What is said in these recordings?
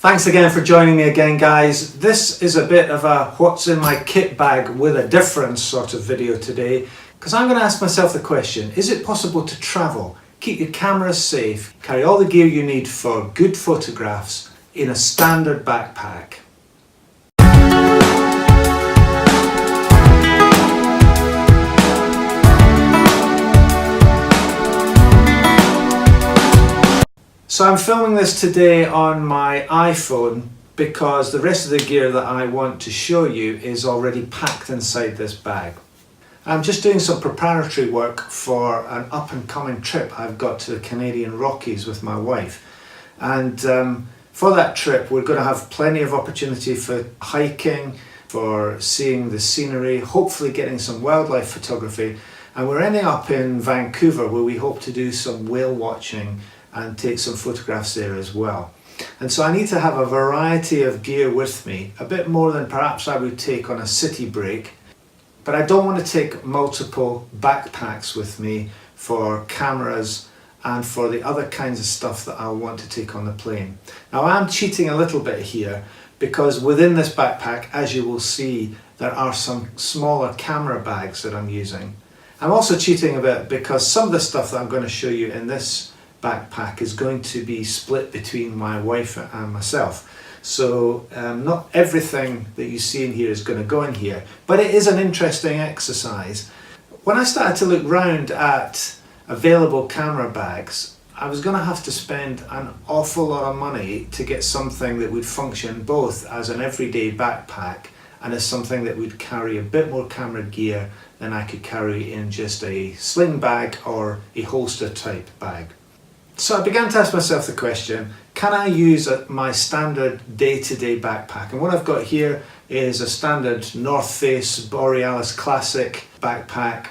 Thanks again for joining me again, guys. This is a bit of a what's in my kit bag with a difference sort of video today, because I'm going to ask myself the question, is it possible to travel, keep your cameras safe, carry all the gear you need for good photographs in a standard backpack? So I'm filming this today on my iPhone because the rest of the gear that I want to show you is already packed inside this bag. I'm just doing some preparatory work for an up and coming trip I've got to the Canadian Rockies with my wife. And for that trip we're going to have plenty of opportunity for hiking, for seeing the scenery, hopefully getting some wildlife photography. And we're ending up in Vancouver where we hope to do some whale watching and take some photographs there as well. And so I need to have a variety of gear with me, a bit more than perhaps I would take on a city break, but I don't want to take multiple backpacks with me for cameras and for the other kinds of stuff that I'll want to take on the plane. Now I'm cheating a little bit here because within this backpack, as you will see, there are some smaller camera bags that I'm using. I'm also cheating a bit because some of the stuff that I'm going to show you in this backpack is going to be split between my wife and myself. So not everything that you see in here is going to go in here, but it is an interesting exercise. When I started to look round at available camera bags, I was going to have to spend an awful lot of money to get something that would function both as an everyday backpack and as something that would carry a bit more camera gear than I could carry in just a sling bag or a holster type bag. So I began to ask myself the question, can I use my standard day-to-day backpack? And what I've got here is a standard North Face Borealis Classic backpack.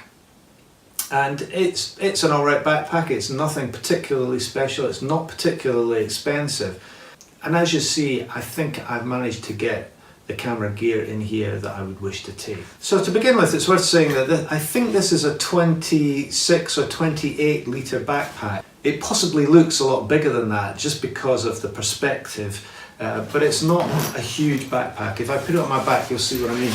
And it's an alright backpack, it's nothing particularly special, it's not particularly expensive. And as you see, I think I've managed to get the camera gear in here that I would wish to take. So to begin with, it's worth saying that I think this is a 26 or 28 litre backpack. It possibly looks a lot bigger than that just because of the perspective, but it's not a huge backpack. If I put it on my back, you'll see what I mean.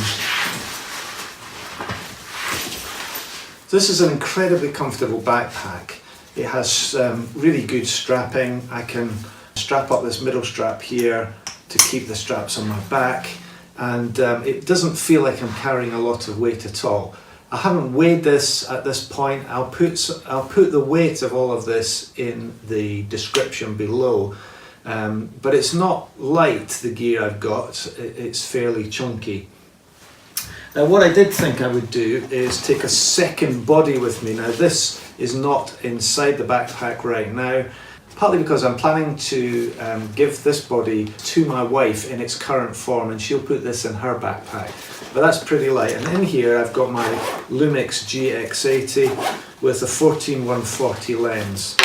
So this is an incredibly comfortable backpack. It has really good strapping. I can strap up this middle strap here to keep the straps on my back, and it doesn't feel like I'm carrying a lot of weight at all. I haven't weighed this at this point. I'll put the weight of all of this in the description below, but it's not light, the gear I've got. It's fairly chunky. Now what I did think I would do is take a second body with me. Now this is not inside the backpack right now, partly because I'm planning to give this body to my wife in its current form, and she'll put this in her backpack. But that's pretty light. And in here I've got my Lumix GX80 with a 14-140 lens.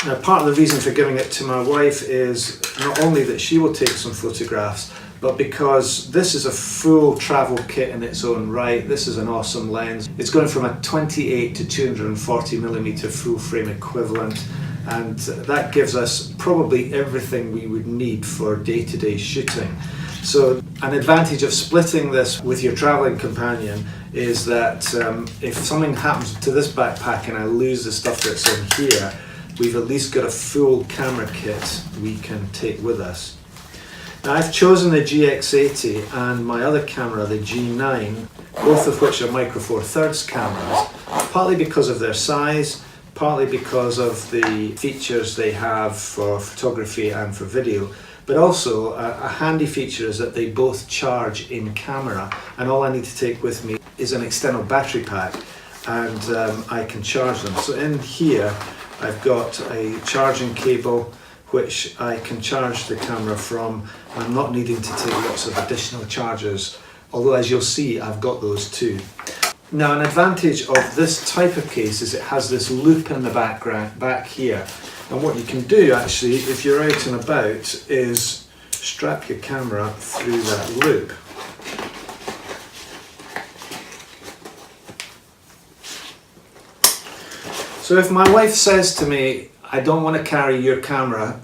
Now part of the reason for giving it to my wife is not only that she will take some photographs, but because this is a full travel kit in its own right. This is an awesome lens. It's going from a 28 to 240mm full frame equivalent, and that gives us probably everything we would need for day-to-day shooting. So an advantage of splitting this with your traveling companion is that if something happens to this backpack and I lose the stuff that's in here, we've at least got a full camera kit we can take with us. Now I've chosen the GX80 and my other camera, the G9, both of which are Micro Four Thirds cameras, partly because of their size, partly because of the features they have for photography and for video, but also a handy feature is that they both charge in camera, and all I need to take with me is an external battery pack, and I can charge them. So in here I've got a charging cable which I can charge the camera from. I'm not needing to take lots of additional chargers, although as you'll see I've got those too. Now an advantage of this type of case is it has this loop in the back here, and what you can do actually if you're out and about is strap your camera through that loop. So if my wife says to me, I don't want to carry your camera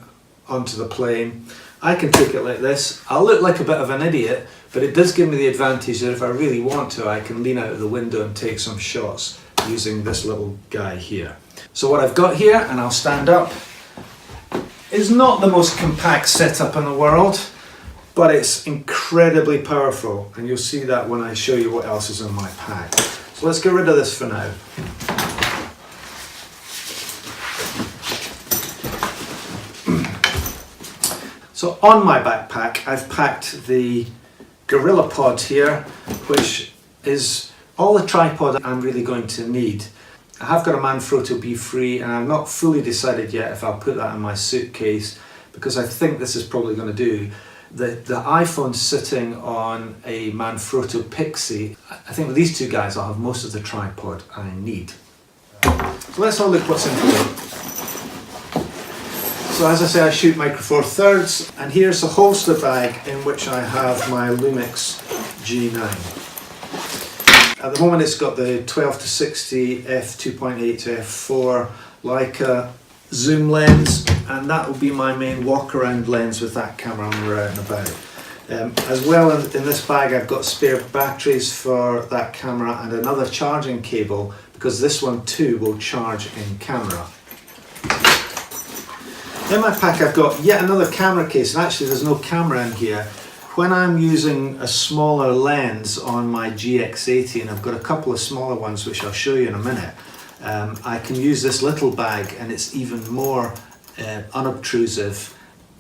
onto the plane, I can take it like this. I'll look like a bit of an idiot, but it does give me the advantage that if I really want to, I can lean out of the window and take some shots using this little guy here. So what I've got here, and I'll stand up, is not the most compact setup in the world, but it's incredibly powerful, and you'll see that when I show you what else is in my pack. So let's get rid of this for now. So on my backpack, I've packed the GorillaPod here, which is all the tripod I'm really going to need. I have got a Manfrotto B3, and I've not fully decided yet if I'll put that in my suitcase, because I think this is probably going to do. The iPhone's sitting on a Manfrotto Pixie. I think with these two guys I'll have most of the tripod I need. So let's have a look what's in here. So as I say, I shoot Micro Four Thirds, and here's a holster bag in which I have my Lumix G9. At the moment it's got the 12-60 f2.8 to f4 Leica zoom lens, and that will be my main walk around lens with that camera when we're out and about. As well, in this bag I've got spare batteries for that camera and another charging cable, because this one too will charge in camera. In my pack I've got yet another camera case, and actually there's no camera in here. When I'm using a smaller lens on my GX80, and I've got a couple of smaller ones which I'll show you in a minute, I can use this little bag, and it's even more unobtrusive.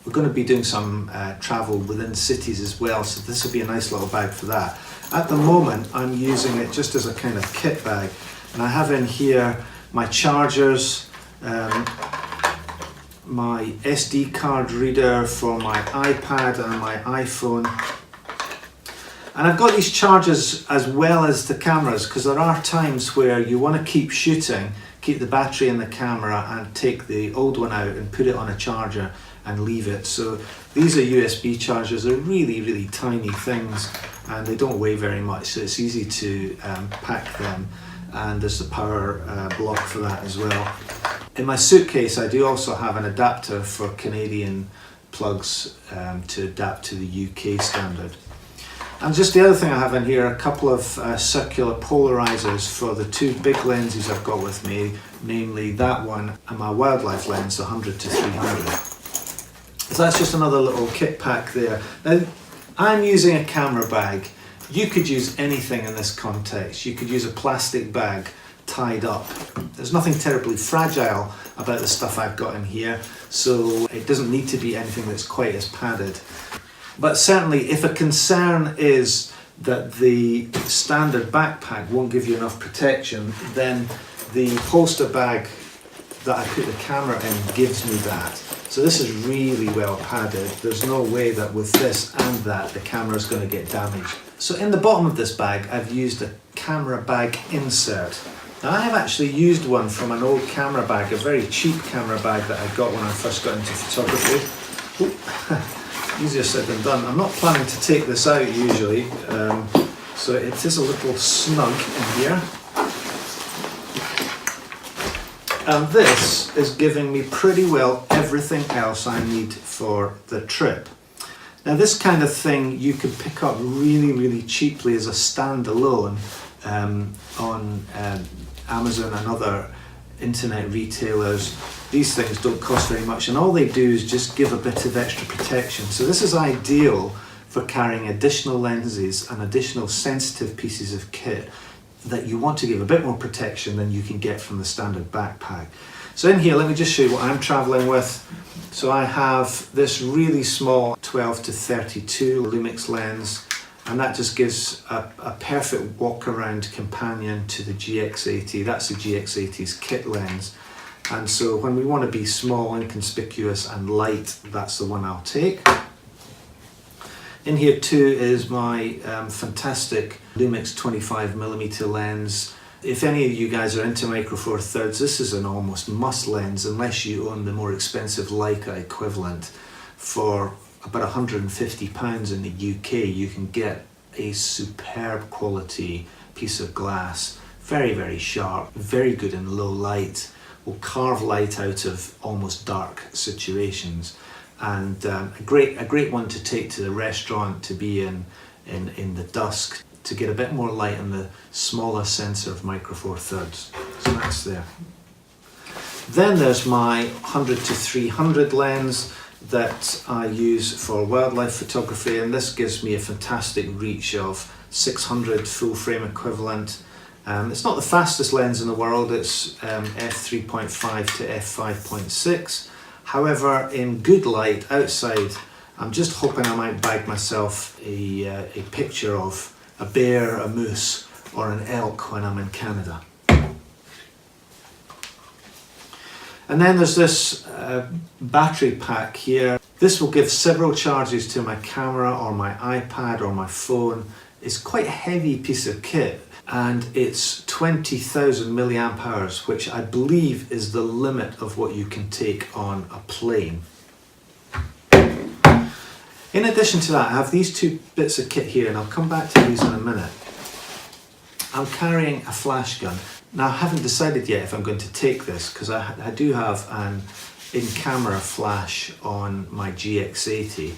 We're going to be doing some travel within cities as well, so this will be a nice little bag for that. At the moment I'm using it just as a kind of kit bag, and I have in here my chargers, my SD card reader for my iPad and my iPhone, and I've got these chargers as well as the cameras, because there are times where you want to keep shooting, keep the battery in the camera, and take the old one out and put it on a charger and leave it. So these are USB chargers. They're really tiny things, and they don't weigh very much, so it's easy to pack them, and there's the power block for that as well. In my suitcase I do also have an adapter for Canadian plugs to adapt to the UK standard. And just the other thing I have in here, a couple of circular polarizers for the two big lenses I've got with me, namely that one and my wildlife lens, 100 to 300. So that's just another little kit pack there. Now, I'm using a camera bag. You could use anything in this context. You could use a plastic bag tied up. There's nothing terribly fragile about the stuff I've got in here, so it doesn't need to be anything that's quite as padded. But certainly if a concern is that the standard backpack won't give you enough protection, then the holster bag that I put the camera in gives me that. So this is really well padded. There's no way that with this and that the camera is going to get damaged. So in the bottom of this bag I've used a camera bag insert. Now I have actually used one from an old camera bag, a very cheap camera bag that I got when I first got into photography. Ooh, easier said than done. I'm not planning to take this out usually, so it is a little snug in here. And this is giving me pretty well everything else I need for the trip. Now this kind of thing you can pick up really cheaply as a standalone on Amazon and other internet retailers. These things don't cost very much, and all they do is just give a bit of extra protection. So this is ideal for carrying additional lenses and additional sensitive pieces of kit that you want to give a bit more protection than you can get from the standard backpack. So in here, let me just show you what I'm traveling with. So I have this really small 12 to 32 Lumix lens, and that just gives a perfect walk around companion to the GX80. That's the GX80's kit lens. And so when we want to be small, inconspicuous and light, that's the one I'll take. In here too is my fantastic Lumix 25mm lens. If any of you guys are into Micro Four Thirds, this is an almost must lens unless you own the more expensive Leica equivalent. For about £150 in the UK, you can get a superb quality piece of glass. Very sharp, very good in low light, will carve light out of almost dark situations. and a great one to take to the restaurant, to be in the dusk, to get a bit more light on the smaller sensor of Micro Four Thirds. So that's there. Then there's my 100 to 300 lens that I use for wildlife photography, and this gives me a fantastic reach of 600 full frame equivalent. It's not the fastest lens in the world, it's f3.5 to f5.6. However, in good light outside, I'm just hoping I might bag myself a picture of a bear, a moose, or an elk when I'm in Canada. And then there's this battery pack here. This will give several charges to my camera or my iPad or my phone. It's quite a heavy piece of kit, and it's 20,000 milliamp hours, which I believe is the limit of what you can take on a plane. In addition to that, I have these two bits of kit here, and I'll come back to these in a minute. I'm carrying a flash gun. Now, I haven't decided yet if I'm going to take this, because I do have an in-camera flash on my GX80.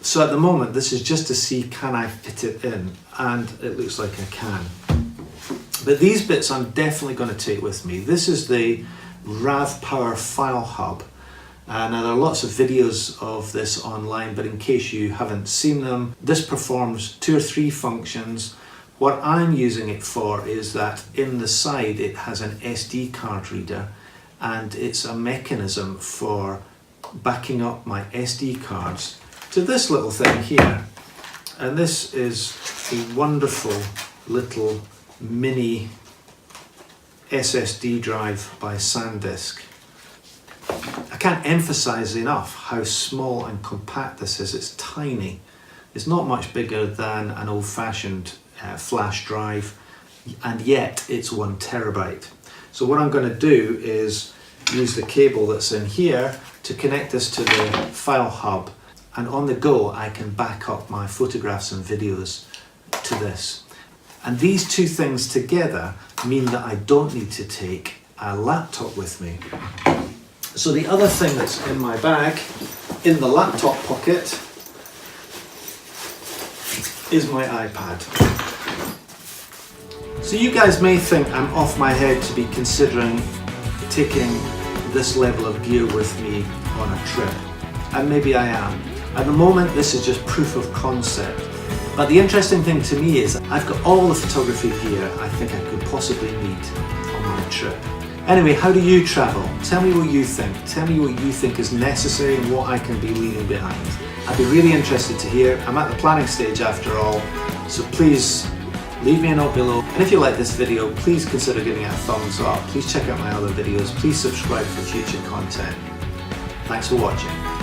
So at the moment, this is just to see, can I fit it in, and it looks like I can. But these bits I'm definitely going to take with me. This is the RAVPower File Hub. Now, there are lots of videos of this online, but in case you haven't seen them, this performs 2 or 3 functions. What I'm using it for is that in the side it has an SD card reader, and it's a mechanism for backing up my SD cards to this little thing here. And this is a wonderful little mini SSD drive by SanDisk. I can't emphasize enough how small and compact this is. It's tiny. It's not much bigger than an old-fashioned flash drive, and yet it's 1 terabyte. So what I'm going to do is use the cable that's in here to connect this to the file hub, and on the go I can back up my photographs and videos to this. And these two things together mean that I don't need to take a laptop with me. So the other thing that's in my bag, in the laptop pocket, is my iPad. So you guys may think I'm off my head to be considering taking this level of gear with me on a trip, and maybe I am. At the moment, this is just proof of concept. But the interesting thing to me is I've got all the photography gear I think I could possibly need on my trip. Anyway, how do you travel? Tell me what you think. Tell me what you think is necessary and what I can be leaving behind. I'd be really interested to hear. I'm at the planning stage after all, so please leave me a note below. And if you like this video, please consider giving it a thumbs up. Please check out my other videos. Please subscribe for future content. Thanks for watching.